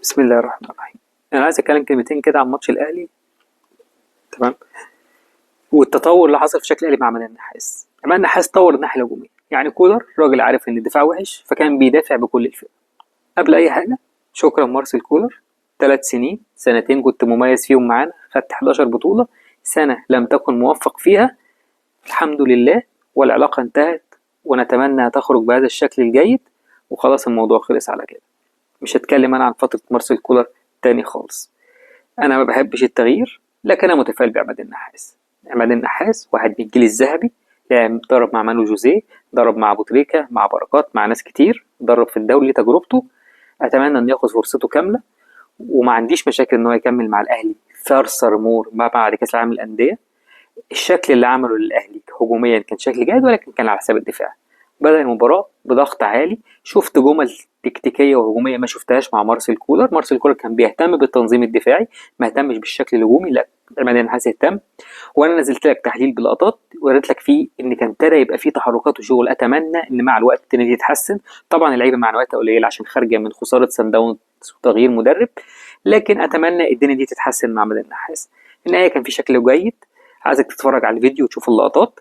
بسم الله الرحمن الرحيم. انا عايز اتكلم كلمتين كده عن ماتش الاهلي. تمام. والتطور اللي حصل في شكل الاهلي مع عماد النحاس. عماد النحاس طور الناحيه الهجوميه، يعني كولر راجل عارف ان الدفاع وحش فكان بيدافع بكل الفرق. قبل اي حاجه شكرا مارسيل كولر. 3 سنين، سنتين كنت مميز فيهم معانا، خدت 11 بطوله، سنه لم تكن موفق فيها، الحمد لله، والعلاقه انتهت ونتمنى تخرج بهذا الشكل الجيد وخلاص الموضوع خلص على كده. مش هتكلم انا عن فتره مارسيل كولر تاني خالص. انا ما بحبش التغيير، لكن انا متفائل بعماد النحاس. عماد النحاس واحد من الجيل الذهبي، يعني ضرب مع مانو جوزيه، ضرب مع ابو تريكه، مع بركات، مع ناس كتير، ضرب في الدوري، ليه تجربته. اتمنى انه ياخد فرصته كامله، وما عنديش مشاكل ان هو يكمل مع الاهلي فارسر مور ما بعد كاس العالم للانديه. الشكل اللي عمله للاهلي هجوميا كان شكل جيد، ولكن كان على حساب الدفاع. بدأ المباراة بضغط عالي، شفت جمل تكتيكية وهجومية ما شفتهاش مع مارسيل كولر. مارسيل كولر كان بيهتم بالتنظيم الدفاعي، ما اهتمش بالشكل الهجومي، لا، عماد النحاس اهتم. وانا نزلت لك تحليل بلقطات وريت لك فيه ان كان ابتدى يبقى فيه تحركات وشغل. اتمنى ان مع الوقت الدنيا تتحسن. طبعا اللعيبه معنوياتها قليله عشان خارجه من خساره سان داونز وتغيير مدرب، لكن اتمنى الدنيا دي تتحسن مع عماد النحاس. النهايه كان في شكل جيد، عايزك تتفرج على الفيديو وتشوف اللقطات.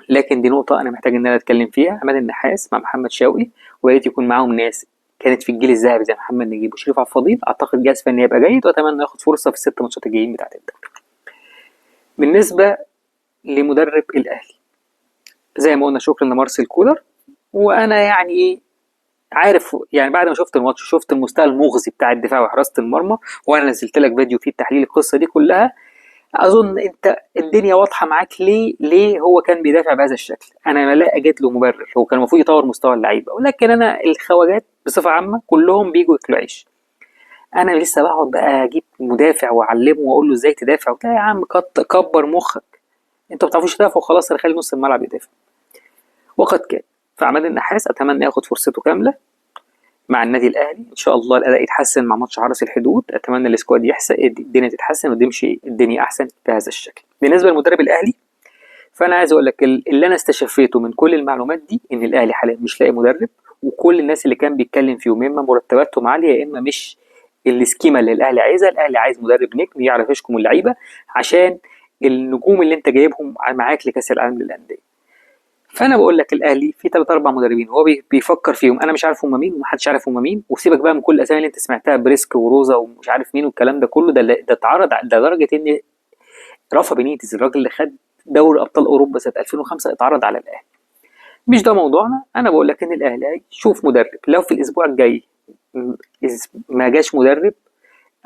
لكن دي نقطة أنا محتاج إن أنا أتكلم فيها. عماد النحاس مع محمد شوقي، ويا ريت يكون معاهم ناس كانت في الجيل الذهبي زي محمد نجيب وشريف عبد الفضيل. أعتقد جهاز فني هيبقى جيد، وأتمنى ياخد فرصة في ال6 ماتشات الجايين بتاعت الدوري. بالنسبة لمدرب الأهلي، زي ما قلنا شكرا لمارسيل كولر. وأنا يعني إيه، عارف يعني بعد ما شفت الماتش شفت المستوى المغزي بتاع الدفاع وحراسة المرمى، وأنا نزلت لك فيديو فيه تحليل القصة دي كلها. اظن انت الدنيا واضحه معاك ليه هو كان بيدافع بهذا الشكل. انا لا اجد له مبرر، هو كان المفروض يطور مستوى اللعيبه، ولكن انا الخواجات بصفه عامه كلهم بيجوا ياكلوا عيش. انا لسه بقعد بقى اجيب مدافع واعلمه واقول له ازاي تدافع؟ لا يا عم، كبر مخك، انتوا ما بتعرفوش تدافعوا خلاص، انا خلي نص الملعب يدافع. وقد كان. فعماد النحاس اتمنى ياخد فرصته كامله مع النادي الاهلي. ان شاء الله الاداء يتحسن مع ماتش حرس الحدود. اتمنى السكواد يحسن، الدنيا تتحسن وتمشي الدنيا احسن بهذا الشكل. بالنسبه للمدرب الاهلي، فانا عايز اقول لك اللي انا استشفيته من كل المعلومات دي ان الاهلي حاليا مش لاقي مدرب، وكل الناس اللي كان بيتكلم فيهم يا اما مرتباتهم عاليه يا اما مش السكيما اللي الاهلي عايزها. الاهلي عايز مدرب نجم يعرف يشكم اللعيبه عشان النجوم اللي انت جايبهم معاك لكاس العالم للانديه. فانا بقول لك الاهلي في 3 4 مدربين هو بيفكر فيهم، انا مش عارف هم مين ومحدش عارف هم مين. وسيبك بقى من كل الاسامي اللي انت سمعتها، بريسك وروزا ومش عارف مين والكلام ده كله. ده اتعرض ده لدرجه ان رافا بينيتز الراجل اللي خد دوري ابطال اوروبا سنه 2005 اتعرض على الاهلي. مش ده موضوعنا. انا بقول لك ان الاهلي شوف مدرب. لو في الاسبوع الجاي ما جاش مدرب،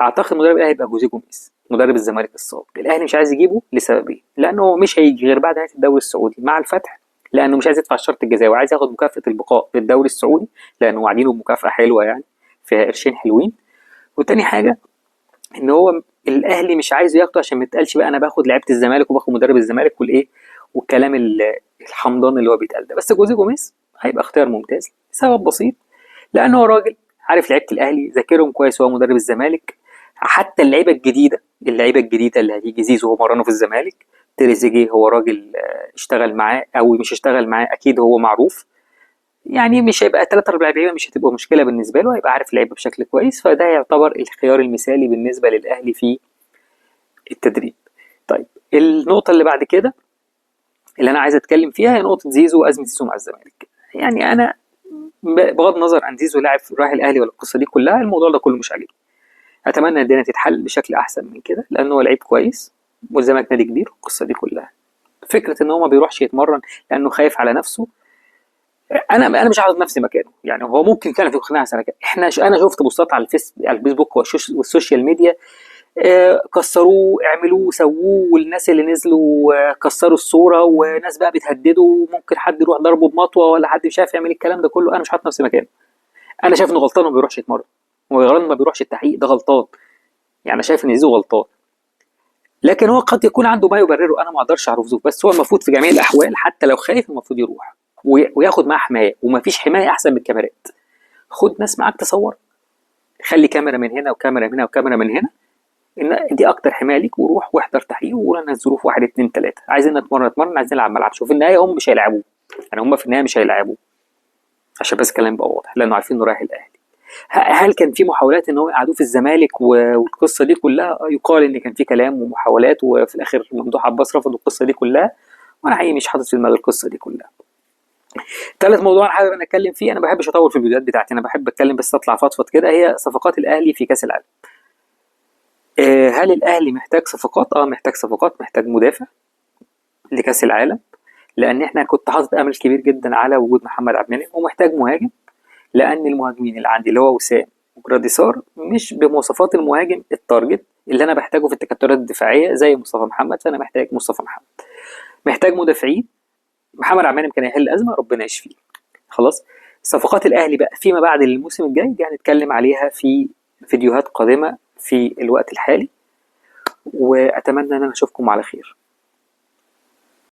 اعتقد مدرب الاهلي هيبقى جوزيه جوميز، مدرب الزمالك السابق. الاهلي مش عايز يجيبه لسببين: لانه هو مش هيجي غير بعد نهايه الدوري السعودي مع الفتح، لانه مش عايز يدفع الشرط الجزائي وعايز ياخد مكافاه البقاء في الدوري السعودي، لانه واعدينه بمكافاه حلوه يعني فيها قرشين حلوين. وتاني حاجه ان هو الاهلي مش عايزه ياخده عشان ما يتقالش بقى انا باخد لعيبه الزمالك وباخد مدرب الزمالك والايه والكلام الحمضان اللي هو بيتقال ده. بس جوزيه جوميز هيبقى اختيار ممتاز لسبب بسيط: لانه هو راجل عارف لعيبه الاهلي، ذاكرهم كويس، هو مدرب الزمالك. حتى اللعيبه الجديده اللي هتيجي، زيزو هو مرنه في الزمالك، تريزيجيه هو راجل اشتغل معاه او مش اشتغل معاه، اكيد هو معروف. يعني مش هيبقى 3 4 لعيبه، مش هتبقى مشكله بالنسبه له، هيبقى عارف اللعيبه بشكل كويس. فده يعتبر الخيار المثالي بالنسبه للاهلي في التدريب. طيب، النقطه اللي بعد كده اللي انا عايز اتكلم فيها هي نقطه زيزو وازمه زيزو مع الزمالك. يعني انا بغض النظر عن زيزو لاعب رايح الاهلي ولا القصه دي كلها، الموضوع ده كله مش عاجبني. اتمنى الدنيا تتحل بشكل احسن من كده، لانه هو لعيب كويس والزمالك نادي كبير والقصه دي كلها. فكره ان هو ما بيروحش يتمرن لانه خايف على نفسه، انا مش عاوز نفسي مكانه. يعني هو ممكن كان في خناقه سنه كده. انا شفت بوستات على الفيسبوك والسوشيال ميديا، كسروه، اعملوه، سووه، والناس اللي نزلوا كسروا الصوره، وناس بقى بتهدده ممكن حد يروح ضربه بمطوه ولا حد مش عارف يعمل الكلام ده كله. انا مش حاطط نفسي مكانه. انا شايف انه غلطان وما بيروحش يتمرن، وغلطان ما بيروحش التحقيق، ده غلطان. يعني انا شايف ان زيزو غلطان، لكن هو قد يكون عنده ما يبرره، انا ما اقدرش اعرفه. بس هو المفروض في جميع الاحوال حتى لو خايف المفروض يروح وياخد معاه حمايه، ومفيش حمايه احسن من الكاميرات. خد ناس معاك تصور، خلي كاميرا من هنا وكاميرا من هنا وكاميرا من هنا، ان دي اكتر حمايه ليك. وروح واحضر تحقيق وقول انا الظروف 1 2 3، عايزين نتمرن، عايزين نلعب ملعب. شوف النهايه هم مش هيلعبوه، يعني هم في النهايه مش هيلعبوه، عشان بس الكلام يبقى واضح، لانه عارفين انه رايح الاهلي. هل كان في محاولات ان هو يقعدوه في الزمالك والقصه دي كلها؟ يقال ان كان في كلام ومحاولات، وفي الاخر ممدوح عباس رفض القصه دي كلها، وانا حقيقي مش حاطط في دماغي القصه دي كلها. ثالث موضوع انا حابب ان اتكلم فيه، انا ما بحبش اطول في الفيديوهات بتاعتي، انا بحب اتكلم بس اطلع فضفض كده، هي صفقات الاهلي في كاس العالم. هل الاهلي محتاج صفقات؟ محتاج صفقات، محتاج مدافع لكاس العالم، لان احنا كنت حاطط امل كبير جدا على وجود محمد عبد المنعم، ومحتاج مهاجم، لان المهاجمين اللي عندي اللي هو وسام وجراديسار مش بمواصفات المهاجم التارجت اللي انا بحتاجه في التكتلات الدفاعيه زي مصطفى محمد، فانا محتاج مصطفى محمد. محتاج مدافعين، محمد عبد المنعم كان هيحل ازمه ربنا يشفيه. خلاص. صفقات الاهلي بقى فيما بعد الموسم الجاي دي هنتكلم عليها في فيديوهات قادمه في الوقت الحالي، واتمنى ان انا اشوفكم على خير.